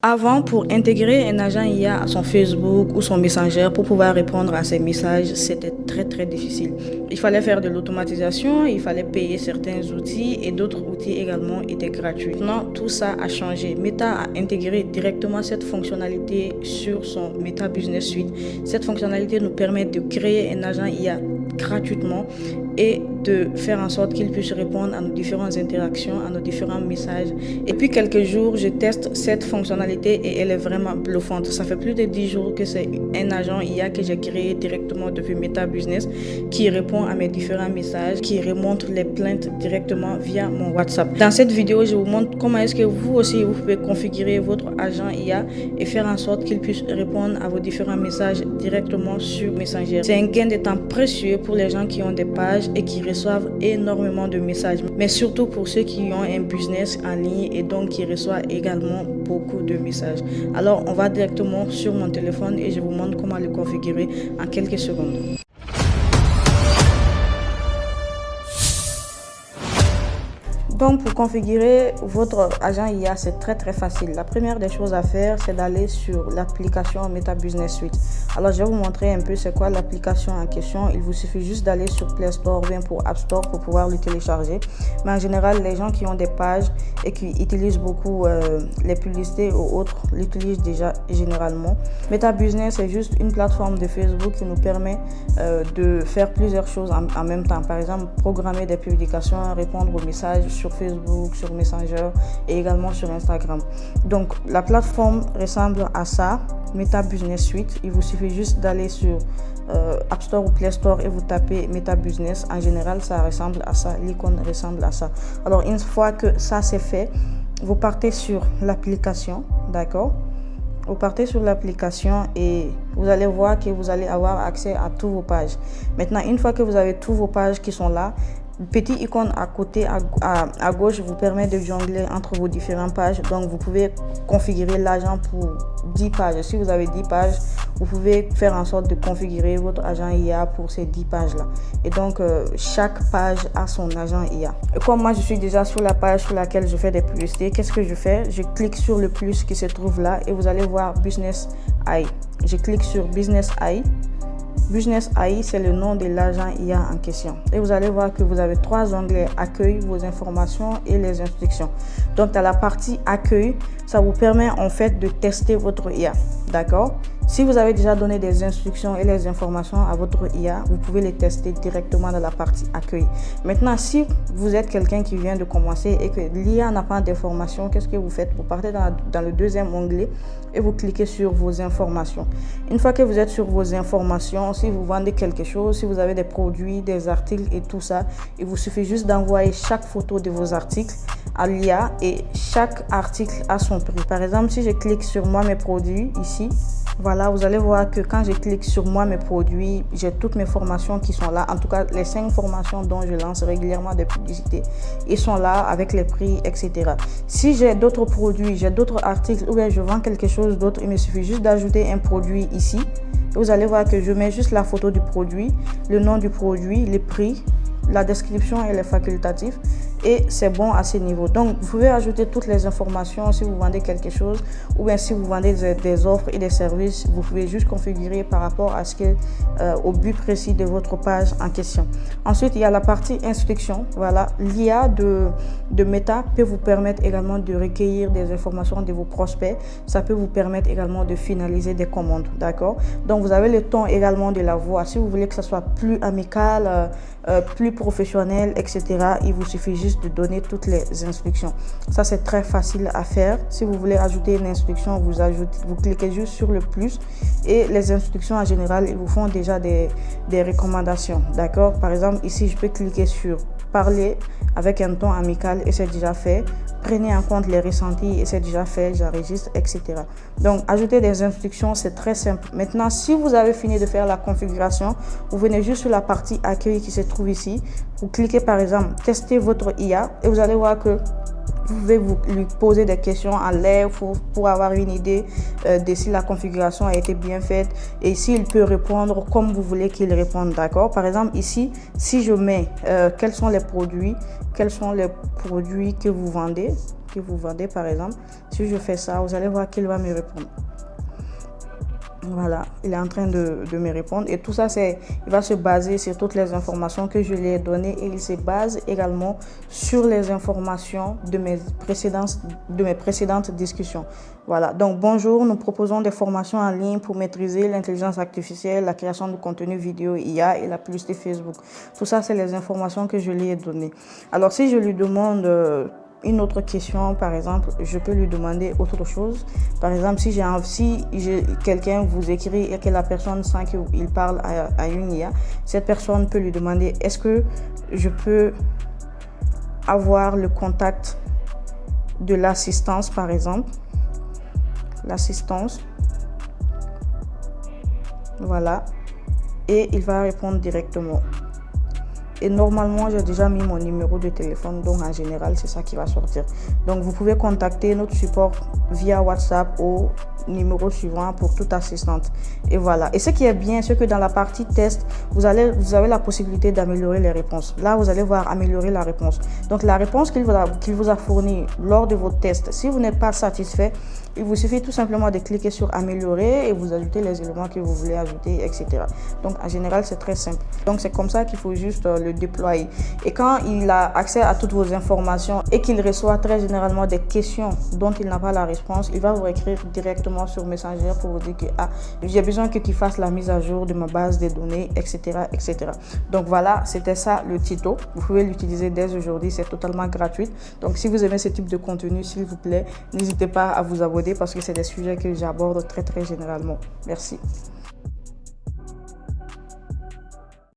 Avant, pour intégrer un agent IA à son Facebook ou son Messenger pour pouvoir répondre à ses messages, c'était très difficile. Il fallait faire de l'automatisation, il fallait payer certains outils et d'autres outils également étaient gratuits. Maintenant, tout ça a changé. Meta a intégré directement cette fonctionnalité sur son Meta Business Suite. Cette fonctionnalité nous permet de créer un agent IA gratuitement et de faire en sorte qu'il puisse répondre à nos différentes interactions, à nos différents messages. Et puis quelques jours, je teste cette fonctionnalité et elle est vraiment bluffante. Ça fait plus de 10 jours que c'est un agent IA que j'ai créé directement depuis Meta Business qui répond à mes différents messages, qui remonte les plaintes directement via mon WhatsApp. Dans cette vidéo, je vous montre comment est-ce que vous aussi, vous pouvez configurer votre agent IA et faire en sorte qu'il puisse répondre à vos différents messages directement sur Messenger. C'est un gain de temps précieux pour les gens qui ont des pages et qui reçoivent énormément de messages, mais surtout pour ceux qui ont un business en ligne et donc qui reçoivent également beaucoup de messages. Alors on va directement sur mon téléphone et je vous montre comment le configurer en quelques secondes. Donc pour configurer votre agent IA, c'est très facile. La première des choses à faire, c'est d'aller sur l'application Meta Business Suite. Alors je vais vous montrer un peu c'est quoi l'application en question. Il vous suffit juste d'aller sur Play Store ou bien pour App Store pour pouvoir le télécharger. Mais en général, les gens qui ont des pages et qui utilisent beaucoup les publicités ou autres l'utilisent déjà généralement. Meta Business, c'est juste une plateforme de Facebook qui nous permet de faire plusieurs choses en même temps. Par exemple, programmer des publications, répondre aux messages sur Facebook, sur Messenger et également sur Instagram. Donc la plateforme ressemble à ça, Meta Business Suite. Il vous suffit juste d'aller sur App Store ou Play Store et vous tapez Meta Business. En général, ça ressemble à ça, l'icône ressemble à ça. Alors une fois que ça c'est fait, vous partez sur l'application, d'accord? Vous partez sur l'application et vous allez voir que vous allez avoir accès à toutes vos pages. Maintenant, une fois que vous avez toutes vos pages qui sont là, petit icône à côté à gauche vous permet de jongler entre vos différentes pages. Donc vous pouvez configurer l'agent pour 10 pages. Si vous avez 10 pages, vous pouvez faire en sorte de configurer votre agent IA pour ces 10 pages là. Et donc chaque page a son agent IA. Et comme moi je suis déjà sur la page sur laquelle je fais des publicités, qu'est-ce que je fais? Je clique sur le plus qui se trouve là et vous allez voir Business AI. Je clique sur Business AI. Business AI, c'est le nom de l'agent IA en question. Et vous allez voir que vous avez 3 onglets: accueil, vos informations et les instructions. Donc, dans la partie accueil, ça vous permet en fait de tester votre IA. D'accord? Si vous avez déjà donné des instructions et les informations à votre IA, vous pouvez les tester directement dans la partie accueil. Maintenant, si vous êtes quelqu'un qui vient de commencer et que l'IA n'a pas d'informations, qu'est-ce que vous faites? Vous partez dans le deuxième onglet et vous cliquez sur vos informations. Une fois que vous êtes sur vos informations, si vous vendez quelque chose, si vous avez des produits, des articles et tout ça, il vous suffit juste d'envoyer chaque photo de vos articles à l'IA et chaque article a son prix. Par exemple, si je clique sur moi mes produits ici, voilà, vous allez voir que quand je clique sur moi mes produits, j'ai toutes mes formations qui sont là. En tout cas, les 5 formations dont je lance régulièrement des publicités, ils sont là avec les prix, etc. Si j'ai d'autres produits, j'ai d'autres articles ou bien je vends quelque chose d'autre, il me suffit juste d'ajouter un produit ici. Vous allez voir que je mets juste la photo du produit, le nom du produit, les prix, la description et les facultatifs et c'est bon à ce niveau. Donc vous pouvez ajouter toutes les informations si vous vendez quelque chose ou bien si vous vendez des offres et des services, vous pouvez juste configurer par rapport à au but précis de votre page en question. Ensuite, il y a la partie instruction. Voilà, l'IA de Meta peut vous permettre également de recueillir des informations de vos prospects. Ça peut vous permettre également de finaliser des commandes, d'accord? Donc vous avez le ton également de la voix. Si vous voulez que ça soit plus amical, plus professionnel, etc., il vous suffit juste de donner toutes les instructions. Ça, c'est très facile à faire. Si vous voulez ajouter une instruction, vous cliquez juste sur le plus et les instructions en général, ils vous font déjà des recommandations, d'accord? Par exemple, ici, je peux cliquer sur parler avec un ton amical et c'est déjà fait. Prenez en compte les ressentis et c'est déjà fait, j'enregistre, etc. Donc, ajouter des instructions, c'est très simple. Maintenant, si vous avez fini de faire la configuration, vous venez juste sur la partie accueil qui se trouve ici. Vous cliquez par exemple, tester votre IA et vous allez voir que vous pouvez lui poser des questions en l'air pour avoir une idée de si la configuration a été bien faite et s'il peut répondre comme vous voulez qu'il réponde, d'accord? Par exemple, ici, si je mets quels sont les produits que vous vendez, que vous vendez, par exemple. Si je fais ça, vous allez voir qu'il va me répondre. Voilà, il est en train de me répondre. Et tout ça, il va se baser sur toutes les informations que je lui ai données. Et il se base également sur les informations de mes précédentes discussions. Voilà, donc bonjour, nous proposons des formations en ligne pour maîtriser l'intelligence artificielle, la création de contenu vidéo IA et la publicité Facebook. Tout ça, c'est les informations que je lui ai données. Alors, si je lui demande une autre question, par exemple, je peux lui demander autre chose. Par exemple, si quelqu'un vous écrit et que la personne sent qu'il parle à une IA, cette personne peut lui demander: est-ce que je peux avoir le contact de l'assistance, par exemple, l'assistance, voilà, et il va répondre directement. Et normalement, j'ai déjà mis mon numéro de téléphone, donc en général, c'est ça qui va sortir. Donc, vous pouvez contacter notre support via WhatsApp au numéro suivant pour toute assistante. Et voilà. Et ce qui est bien, c'est que dans la partie test, vous avez la possibilité d'améliorer les réponses. Là, vous allez voir améliorer la réponse. Donc, la réponse qu'il vous a fournie lors de votre test, si vous n'êtes pas satisfait, il vous suffit tout simplement de cliquer sur améliorer et vous ajoutez les éléments que vous voulez ajouter, etc. Donc, en général, c'est très simple. Donc, c'est comme ça qu'il faut juste le déployer. Et quand il a accès à toutes vos informations et qu'il reçoit très généralement des questions dont il n'a pas la réponse, il va vous écrire directement sur Messenger pour vous dire que j'ai besoin que tu fasses la mise à jour de ma base de données, etc., etc. Donc, voilà, c'était ça le tuto. Vous pouvez l'utiliser dès aujourd'hui, c'est totalement gratuit. Donc, si vous aimez ce type de contenu, s'il vous plaît, n'hésitez pas à vous abonner parce que c'est des sujets que j'aborde très, très généralement. Merci.